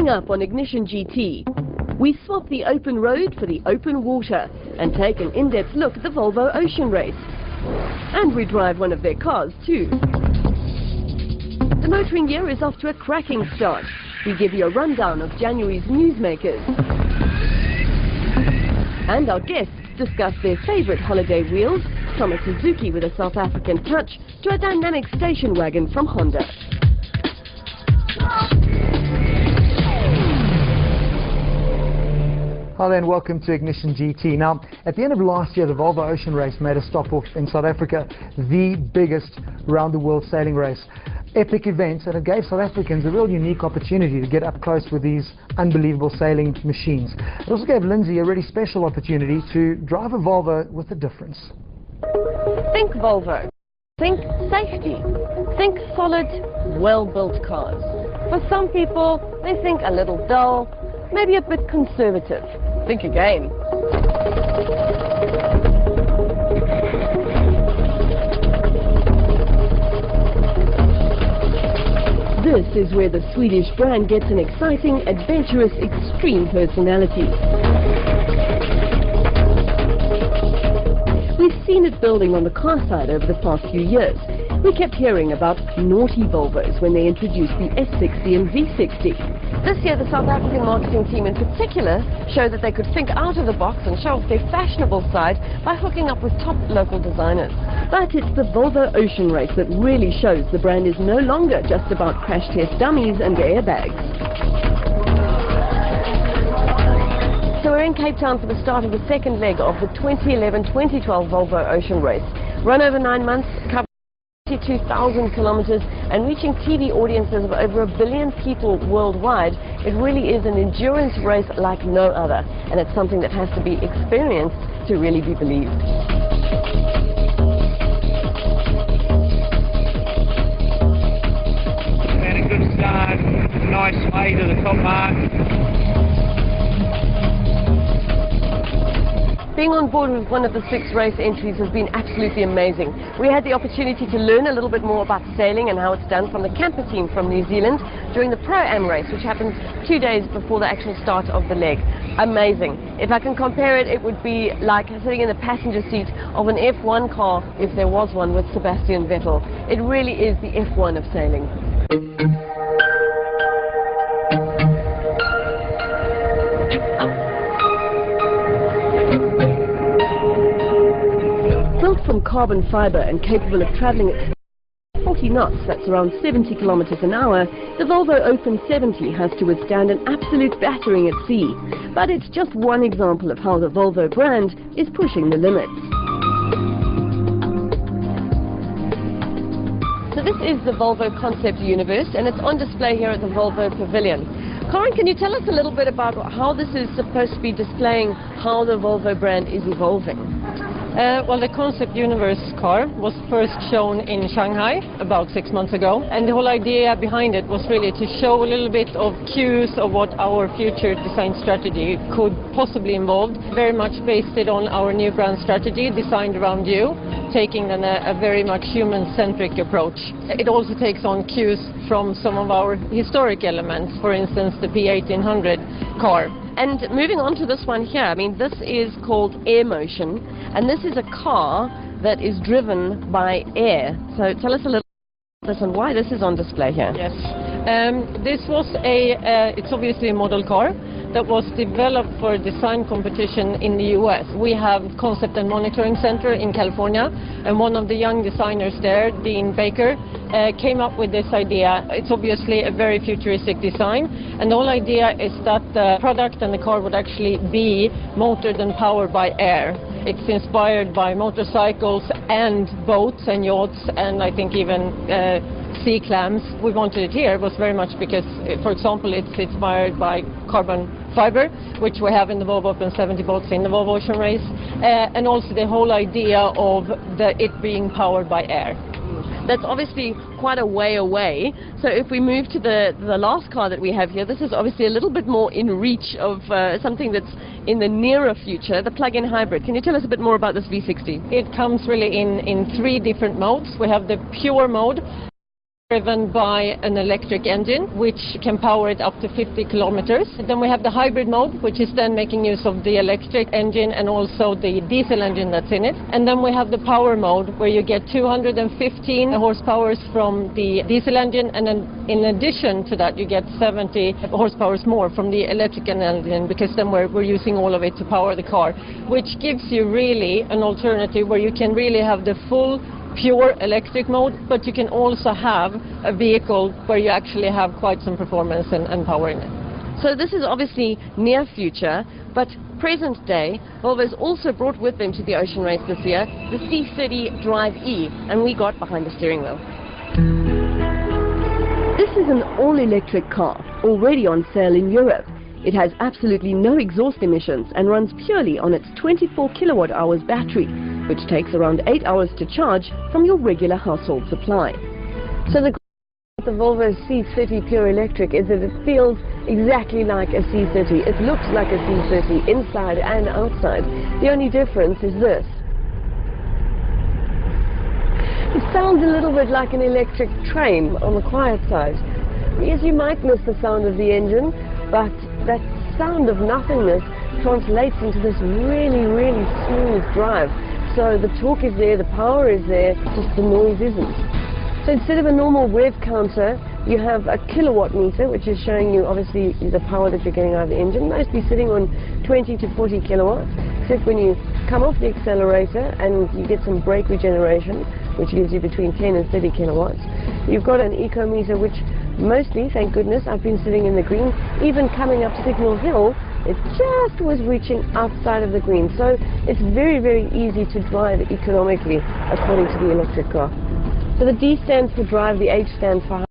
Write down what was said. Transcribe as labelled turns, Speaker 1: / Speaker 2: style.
Speaker 1: Coming up on Ignition GT, we swap the open road for the open water and take an in-depth look at the Volvo Ocean Race. And we drive one of their cars too. The motoring year is off to a cracking start. We give you a rundown of January's newsmakers. And our guests discuss their favourite holiday wheels, from a Suzuki with a South African touch to a dynamic station wagon from Honda.
Speaker 2: Hi there and welcome to Ignition GT. Now, at the end of last year, the Volvo Ocean Race made a stop off in South Africa, the biggest round-the-world sailing race. Epic event, and it gave South Africans a real unique opportunity to get up close with these unbelievable sailing machines. It also gave Lindsay a really special opportunity to drive a Volvo with a difference.
Speaker 1: Think Volvo. Think safety. Think solid, well-built cars. For some people, they think a little dull, maybe a bit conservative. Think again. This is where the Swedish brand gets an exciting, adventurous, extreme personality. We've seen it building on the car side over the past few years. We kept hearing about naughty Volvos when they introduced the S60 and V60. This year, the South African marketing team in particular showed that they could think out of the box and show off their fashionable side by hooking up with top local designers. But it's the Volvo Ocean Race that really shows the brand is no longer just about crash test dummies and airbags. So we're in Cape Town for the start of the second leg of the 2011-2012 Volvo Ocean Race. Run over 9 months, covered 22,000 kilometers and reaching TV audiences of over 1 billion people worldwide. It really is an endurance race like no other, and it's something that has to be experienced to really be believed.
Speaker 3: Had a good start, nice way to the top mark.
Speaker 1: Being on board with one of the 6 race entries has been absolutely amazing. We had the opportunity to learn a little bit more about sailing and how it's done from the camper team from New Zealand during the Pro-Am race, which happens 2 days before the actual start of the leg. Amazing. If I can compare it, it would be like sitting in the passenger seat of an F1 car, if there was one, with Sebastian Vettel. It really is the F1 of sailing. Built from carbon fiber and capable of travelling at 40 knots, that's around 70 kilometers an hour, the Volvo Open 70 has to withstand an absolute battering at sea. But it's just one example of how the Volvo brand is pushing the limits. So this is the Volvo Concept Universe, and it's on display here at the Volvo Pavilion. Corin, can you tell us a little bit about how this is supposed to be displaying how the Volvo brand is evolving?
Speaker 4: Well, the Concept Universe car was first shown in Shanghai about 6 months ago, and the whole idea behind it was really to show a little bit of cues of what our future design strategy could possibly involve, very much based it on our new brand strategy, designed around you, taking then a very much human-centric approach. It also takes on cues from some of our historic elements, for instance the P1800 car.
Speaker 1: And moving on to this one here, I mean, this is called Air Motion, and this is a car that is driven by air. So tell us a little bit on why this is on display here.
Speaker 4: Yes, this was it's obviously a model car that was developed for a design competition in the US. We have Concept and Monitoring Center in California, and one of the young designers there, Dean Baker, came up with this idea. It's obviously a very futuristic design, and the whole idea is that the product and the car would actually be motored and powered by air. It's inspired by motorcycles and boats and yachts, and I think even sea clams. We wanted it here was very much because, for example, it's inspired by carbon fiber, which we have in the Volvo Open 70 boats in the Volvo Ocean Race, and also the whole idea of it being powered by air.
Speaker 1: That's obviously quite a way away. So if we move to the last car that we have here, this is obviously a little bit more in reach of something that's in the nearer future, the plug-in hybrid. Can you tell us a bit more about this V60?
Speaker 4: It comes really in 3 different modes. We have the pure mode, driven by an electric engine, which can power it up to 50 kilometers. Then we have the hybrid mode, which is then making use of the electric engine and also the diesel engine that's in it. And then we have the power mode, where you get 215 horsepower from the diesel engine, and then in addition to that you get 70 horsepower more from the electric engine, because then we're using all of it to power the car, which gives you really an alternative where you can really have the full pure electric mode, but you can also have a vehicle where you actually have quite some performance and power in it.
Speaker 1: So this is obviously near future, but present day. Volvo has also brought with them to the Ocean Race this year the C30 DrivE E, and we got behind the steering wheel. This is an all-electric car, already on sale in Europe. It has absolutely no exhaust emissions and runs purely on its 24 kilowatt hours battery, which takes around 8 hours to charge from your regular household supply. So the Volvo C30 Pure Electric is that it feels exactly like a C30. It looks like a C30 inside and outside. The only difference is this. It sounds a little bit like an electric train on the quiet side. Yes, you might miss the sound of the engine, but that sound of nothingness translates into this really, really smooth drive. So the torque is there, the power is there, just the noise isn't. So instead of a normal rev counter, you have a kilowatt meter, which is showing you obviously the power that you're getting out of the engine, mostly sitting on 20 to 40 kilowatts, except when you come off the accelerator and you get some brake regeneration, which gives you between 10 and 30 kilowatts. You've got an eco meter, which mostly, thank goodness, I've been sitting in the green. Even coming up Signal Hill, it just was reaching outside of the green. So it's very, very easy to drive economically, according to the electric car. So the D stands for drive, the H stands for